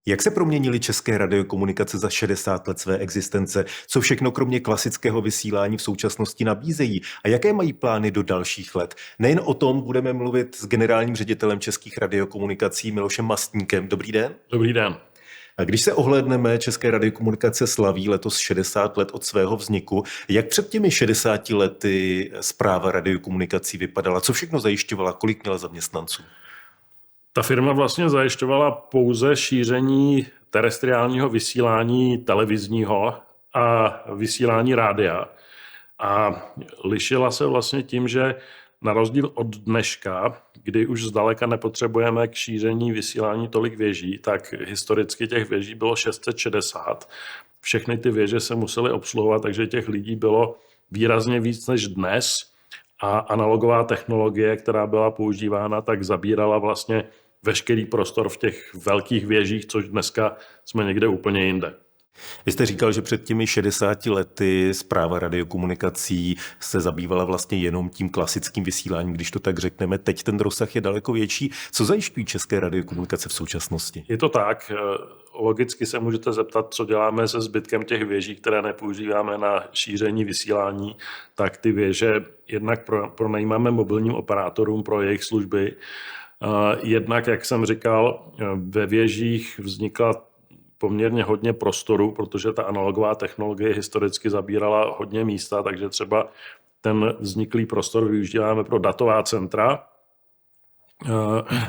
Jak se proměnily české radiokomunikace za 60 let své existence? Co všechno kromě klasického vysílání v současnosti nabízejí? A jaké mají plány do dalších let? Nejen o tom budeme mluvit s generálním ředitelem českých radiokomunikací Milošem Mastníkem. Dobrý den. Dobrý den. A když se ohlédneme, české radiokomunikace slaví letos 60 let od svého vzniku. Jak před těmi 60 lety správa radiokomunikací vypadala? Co všechno zajišťovala? Kolik měla zaměstnanců? Ta firma vlastně zajišťovala pouze šíření terestriálního vysílání televizního a vysílání rádia. A lišila se vlastně tím, že na rozdíl od dneška, kdy už zdaleka nepotřebujeme k šíření vysílání tolik věží, tak historicky těch věží bylo 660. Všechny ty věže se musely obsluhovat, takže těch lidí bylo výrazně víc než dnes. A analogová technologie, která byla používána, tak zabírala vlastně veškerý prostor v těch velkých věžích, což dneska jsme někde úplně jinde. Vy jste říkal, že před těmi 60 lety správa radiokomunikací se zabývala vlastně jenom tím klasickým vysíláním, když to tak řekneme. Teď ten rozsah je daleko větší. Co zajišťují české radiokomunikace v současnosti? Je to tak. Logicky se můžete zeptat, co děláme se zbytkem těch věží, které nepoužíváme na šíření vysílání. Tak ty věže jednak pronajímáme mobilním operátorům pro jejich služby. Jednak, jak jsem říkal, ve věžích vznikla poměrně hodně prostoru, protože ta analogová technologie historicky zabírala hodně místa, takže třeba ten vzniklý prostor využíváme pro datová centra.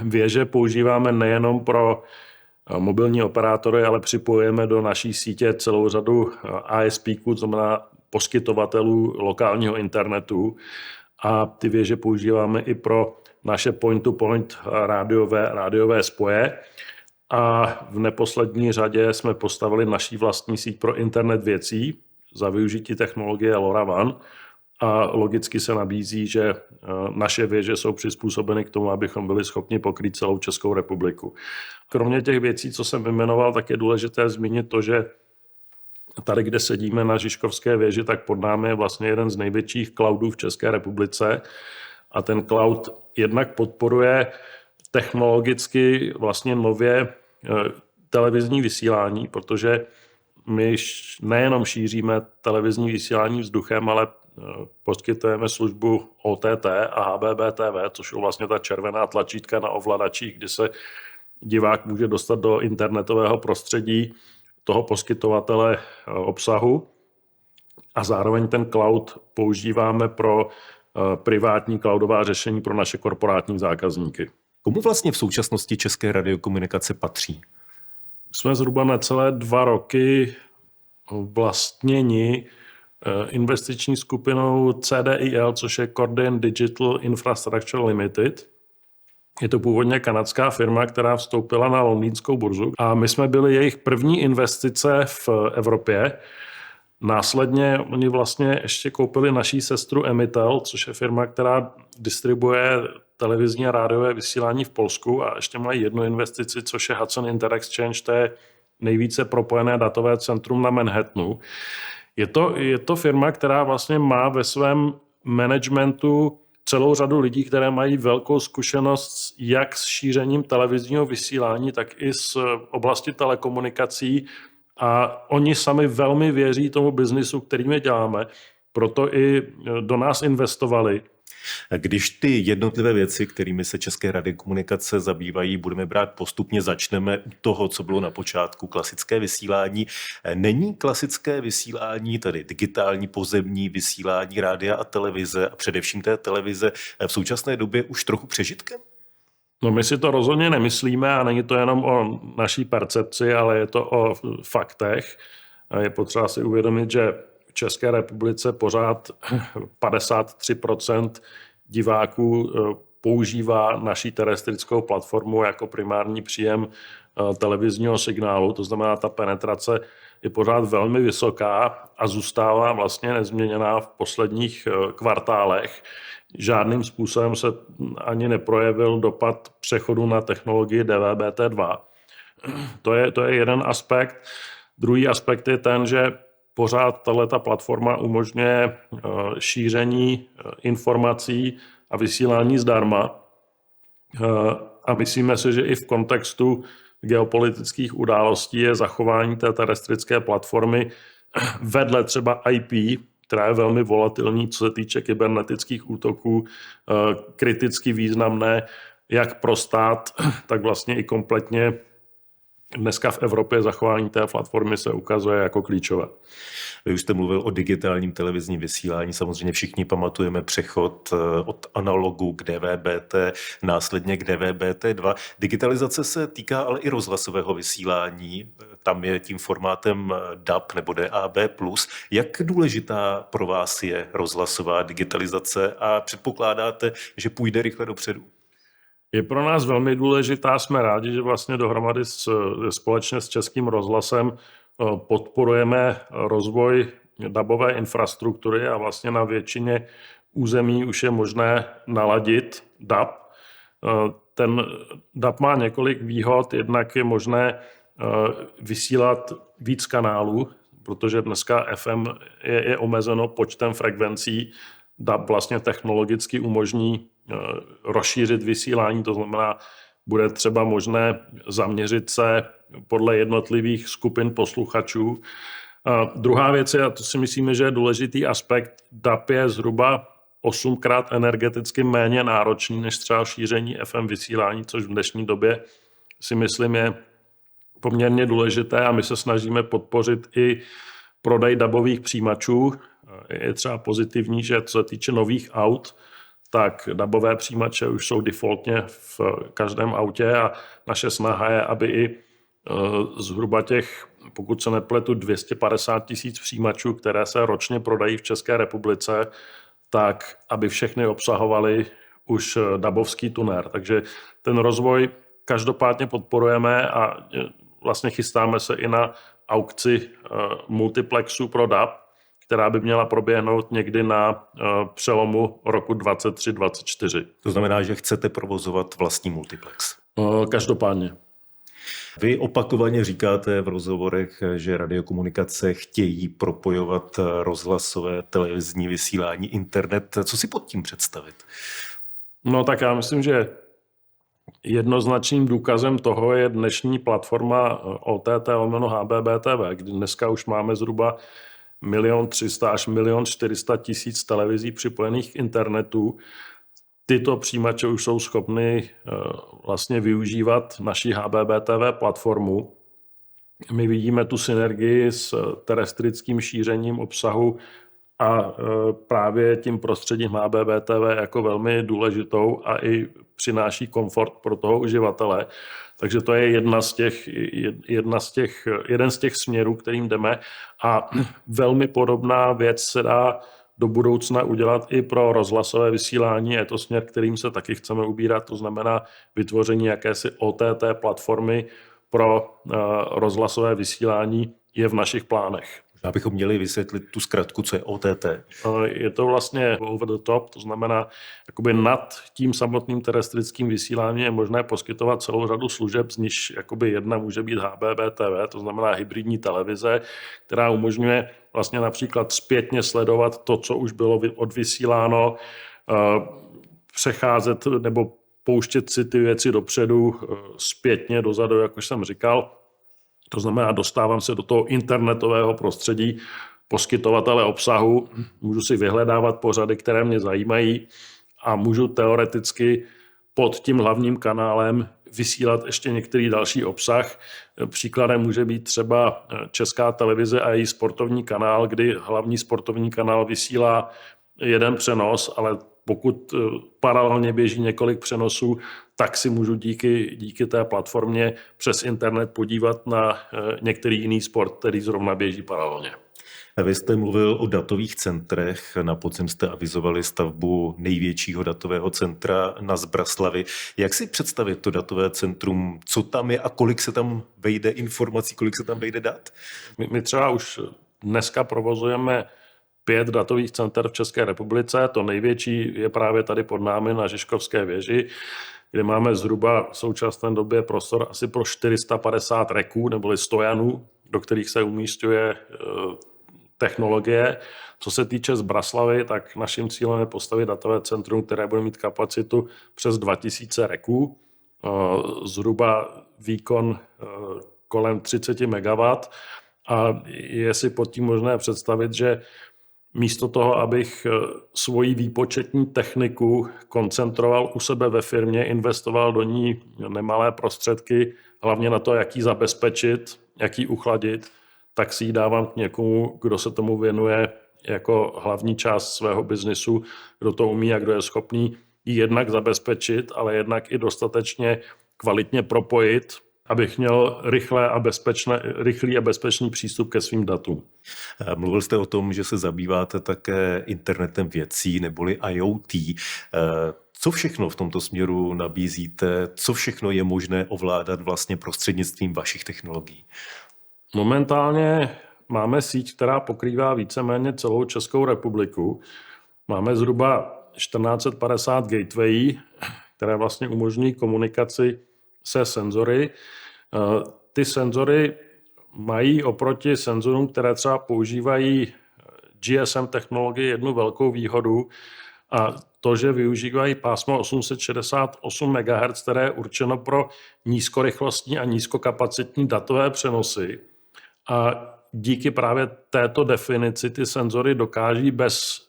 Věže používáme nejenom pro mobilní operátory, ale připojujeme do naší sítě celou řadu ISP-ků, to znamená poskytovatelů lokálního internetu. A ty věže používáme i pro naše point-to-point rádiové spoje. A v neposlední řadě jsme postavili naší vlastní síť pro internet věcí za využití technologie LoRaWAN. A logicky se nabízí, že naše věže jsou přizpůsobeny k tomu, abychom byli schopni pokrýt celou Českou republiku. Kromě těch věcí, co jsem vyjmenoval, tak je důležité zmínit to, že tady, kde sedíme na Žižkovské věži, tak pod námi je vlastně jeden z největších cloudů v České republice. A ten cloud jednak podporuje technologicky vlastně nově televizní vysílání, protože my nejenom šíříme televizní vysílání vzduchem, ale poskytujeme službu OTT a HbbTV, což je vlastně ta červená tlačítka na ovladačích, kdy se divák může dostat do internetového prostředí toho poskytovatele obsahu. A zároveň ten cloud používáme pro privátní cloudová řešení pro naše korporátní zákazníky. Komu vlastně v současnosti české radiokomunikace patří? Jsme zhruba necelé 2 roky vlastněni investiční skupinou CDIL, což je Cordiant Digital Infrastructure Limited. Je to původně kanadská firma, která vstoupila na londýnskou burzu a my jsme byli jejich první investice v Evropě. Následně oni vlastně ještě koupili naší sestru Emitel, což je firma, která distribuje televizní a rádiové vysílání v Polsku, a ještě mají jednu investici, což je Hudson Interexchange, to je nejvíce propojené datové centrum na Manhattanu. Je to firma, která vlastně má ve svém managementu celou řadu lidí, které mají velkou zkušenost jak s šířením televizního vysílání, tak i z oblasti telekomunikací. A oni sami velmi věří tomu biznisu, který my děláme, proto i do nás investovali. Když ty jednotlivé věci, kterými se české radiokomunikace zabývají, budeme brát postupně, začneme u toho, co bylo na počátku klasické vysílání. Není klasické vysílání, tedy digitální pozemní vysílání rádia a televize, a především té televize, v současné době už trochu přežitkem? No, my si to rozhodně nemyslíme a není to jenom o naší percepci, ale je to o faktech. Je potřeba si uvědomit, že v České republice pořád 53% diváků používá naší terestrickou platformu jako primární příjem televizního signálu. To znamená, ta penetrace je pořád velmi vysoká a zůstává vlastně nezměněná v posledních kvartálech. Žádným způsobem se ani neprojevil dopad přechodu na technologii DVB-T2. To je jeden aspekt. Druhý aspekt je ten, že pořád tato platforma umožňuje šíření informací a vysílání zdarma. A myslíme si, že i v kontextu geopolitických událostí je zachování té terestrické platformy vedle třeba IP, která je velmi volatilní, co se týče kybernetických útoků, kriticky významné jak pro stát, tak vlastně i kompletně dneska v Evropě zachování té platformy se ukazuje jako klíčové. Vy už jste mluvil o digitálním televizním vysílání. Samozřejmě všichni pamatujeme přechod od analogu k DVB-T, následně k DVB-T2. Digitalizace se týká ale i rozhlasového vysílání. Tam je tím formátem DAB nebo DAB+. Jak důležitá pro vás je rozhlasová digitalizace a předpokládáte, že půjde rychle dopředu? Je pro nás velmi důležitá. Jsme rádi, že vlastně dohromady společně s Českým rozhlasem podporujeme rozvoj dabové infrastruktury a vlastně na většině území už je možné naladit DAB. Ten DAB má několik výhod, jednak je možné vysílat víc kanálů, protože dneska FM je omezeno počtem frekvencí. DAB vlastně technologicky umožní rozšířit vysílání, to znamená, bude třeba možné zaměřit se podle jednotlivých skupin posluchačů. Druhá věc je, a to si myslíme, že je důležitý aspekt, DAB je zhruba 8krát energeticky méně náročný než třeba šíření FM vysílání, což v dnešní době si myslím je poměrně důležité a my se snažíme podpořit i prodej DABových přijímačů. Je třeba pozitivní, že co se týče nových aut, tak DABové přijímače už jsou defaultně v každém autě a naše snaha je, aby i zhruba těch, pokud se nepletu, 250 000 přijímačů, které se ročně prodají v České republice, tak aby všechny obsahovaly už dabovský tuner. Takže ten rozvoj každopádně podporujeme a vlastně chystáme se i na aukci multiplexu pro DAB, která by měla proběhnout někdy na přelomu roku 2023-2024. To znamená, že chcete provozovat vlastní multiplex? Každopádně. Vy opakovaně říkáte v rozhovorech, že radiokomunikace chtějí propojovat rozhlasové, televizní vysílání, internet. Co si pod tím představit? No tak já myslím, že jednoznačným důkazem toho je dnešní platforma OTT/HbbTV, kdy dneska už máme zhruba 1 300 000 až 1 400 000 televizí připojených k internetu. Tyto přijímače už jsou schopny vlastně využívat naší HbbTV platformu. My vidíme tu synergii s terestrickým šířením obsahu a právě tím prostředím HbbTV jako velmi důležitou a i přináší komfort pro toho uživatele. Takže to je jeden z těch směrů, kterým jdeme. A velmi podobná věc se dá do budoucna udělat i pro rozhlasové vysílání. Je to směr, kterým se taky chceme ubírat, to znamená vytvoření jakési OTT platformy pro rozhlasové vysílání je v našich plánech. Abychom měli vysvětlit tu zkratku, co je OTT. Je to vlastně over the top, to znamená, jakoby nad tím samotným terestrickým vysíláním je možné poskytovat celou řadu služeb, z níž jakoby jedna může být HbbTV, to znamená hybridní televize, která umožňuje vlastně například zpětně sledovat to, co už bylo odvysíláno, přecházet nebo pouštět si ty věci dopředu, zpětně, dozadu, jak už jsem říkal. To znamená, dostávám se do toho internetového prostředí poskytovatele obsahu, můžu si vyhledávat pořady, které mě zajímají a můžu teoreticky pod tím hlavním kanálem vysílat ještě některý další obsah. Příkladem může být třeba Česká televize a její sportovní kanál, kdy hlavní sportovní kanál vysílá jeden přenos, ale pokud paralelně běží několik přenosů, tak si můžu díky té platformě přes internet podívat na některý jiný sport, který zrovna běží paralelně. Vy jste mluvil o datových centrech. Na podzim jste avizovali stavbu největšího datového centra na Zbraslavi. Jak si představit to datové centrum? Co tam je a kolik se tam vejde informací, kolik se tam vejde dat? My třeba už dneska provozujeme 5 datových center v České republice. To největší je právě tady pod námi na Žižkovské věži, kde máme zhruba v současné době prostor asi pro 450 reků neboli stojanů, do kterých se umísťuje technologie. Co se týče Zbraslavy, tak naším cílem je postavit datové centrum, které bude mít kapacitu přes 2000 reků. Zhruba výkon kolem 30 MW a je si pod tím možné představit, že místo toho, abych svoji výpočetní techniku koncentroval u sebe ve firmě, investoval do ní nemalé prostředky, hlavně na to, jak ji zabezpečit, jak ji uchladit, tak si ji dávám k někomu, kdo se tomu věnuje jako hlavní část svého biznisu, kdo to umí a kdo je schopný ji jednak zabezpečit, ale jednak i dostatečně kvalitně propojit, abych měl rychlý a bezpečný přístup ke svým datům. Mluvil jste o tom, že se zabýváte také internetem věcí neboli IoT. Co všechno v tomto směru nabízíte? Co všechno je možné ovládat vlastně prostřednictvím vašich technologií? Momentálně máme síť, která pokrývá víceméně celou Českou republiku. Máme zhruba 1450 gatewayí, které vlastně umožňují komunikaci se senzory. Ty senzory mají oproti senzorům, které třeba používají GSM technologii, jednu velkou výhodu, a to, že využívají pásmo 868 MHz, které je určeno pro nízkorychlostní a nízkokapacitní datové přenosy. A díky právě této definici ty senzory dokáží bez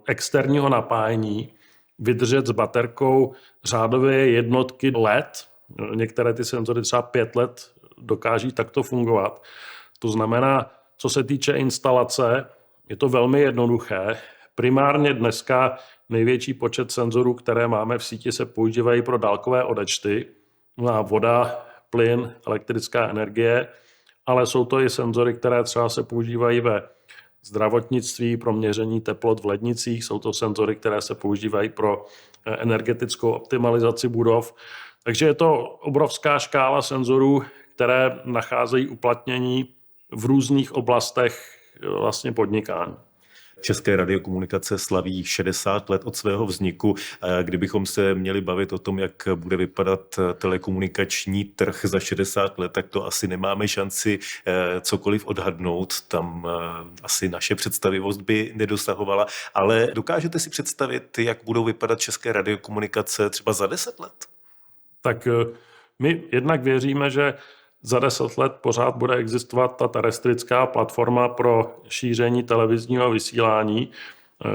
externího napájení vydržet s baterkou řádově jednotky let. Některé ty senzory třeba 5 let dokáží takto fungovat. To znamená, co se týče instalace, je to velmi jednoduché. Primárně dneska největší počet senzorů, které máme v síti, se používají pro dálkové odečty. Voda, plyn, elektrická energie, ale jsou to i senzory, které třeba se používají ve zdravotnictví pro měření teplot v lednicích. Jsou to senzory, které se používají pro energetickou optimalizaci budov. Takže je to obrovská škála senzorů, které nacházejí uplatnění v různých oblastech vlastně podnikání. České radiokomunikace slaví 60 let od svého vzniku. Kdybychom se měli bavit o tom, jak bude vypadat telekomunikační trh za 60 let, tak to asi nemáme šanci cokoliv odhadnout. Tam asi naše představivost by nedosahovala. Ale dokážete si představit, jak budou vypadat české radiokomunikace třeba za 10 let? Tak my jednak věříme, že za 10 let pořád bude existovat ta terestrická platforma pro šíření televizního vysílání.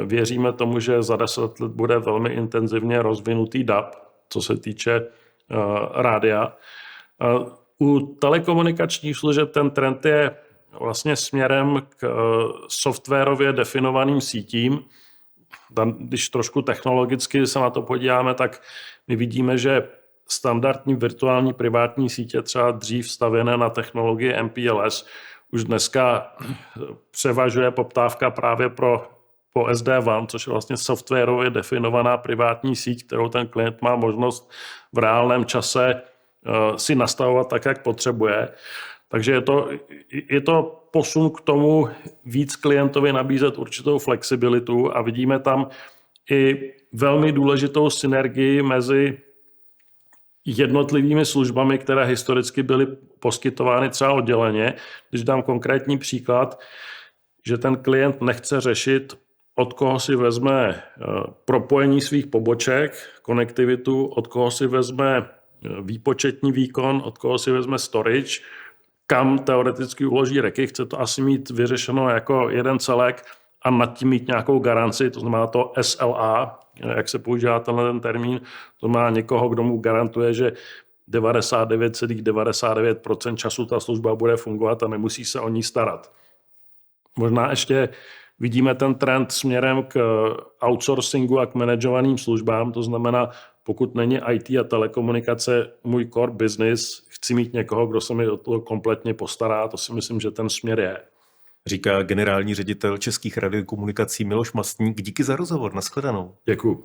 Věříme tomu, že za 10 let bude velmi intenzivně rozvinutý DAB, co se týče rádia. U telekomunikačních služeb ten trend je vlastně směrem k softwarově definovaným sítím. Když trošku technologicky se na to podíváme, tak my vidíme, že standardní virtuální privátní sítě, třeba dřív stavěné na technologii MPLS, už dneska převažuje poptávka právě po SD-WAN, což je vlastně softwarově definovaná privátní síť, kterou ten klient má možnost v reálném čase si nastavovat tak, jak potřebuje. Takže je to posun k tomu víc klientovi nabízet určitou flexibilitu a vidíme tam i velmi důležitou synergii mezi jednotlivými službami, které historicky byly poskytovány třeba odděleně. Když dám konkrétní příklad, že ten klient nechce řešit, od koho si vezme propojení svých poboček, konektivitu, od koho si vezme výpočetní výkon, od koho si vezme storage, kam teoreticky uloží reky, chce to asi mít vyřešeno jako jeden celek a nad tím mít nějakou garanci, to znamená to SLA, jak se používá ten termín, to má někoho, kdo mu garantuje, že 99,99% času ta služba bude fungovat a nemusí se o ní starat. Možná ještě vidíme ten trend směrem k outsourcingu a k manažovaným službám, to znamená, pokud není IT a telekomunikace můj core business, chci mít někoho, kdo se mi o to kompletně postará, to si myslím, že ten směr je. Říká generální ředitel Českých radiokomunikací Miloš Mastník. Díky za rozhovor, nashledanou. Děkuju.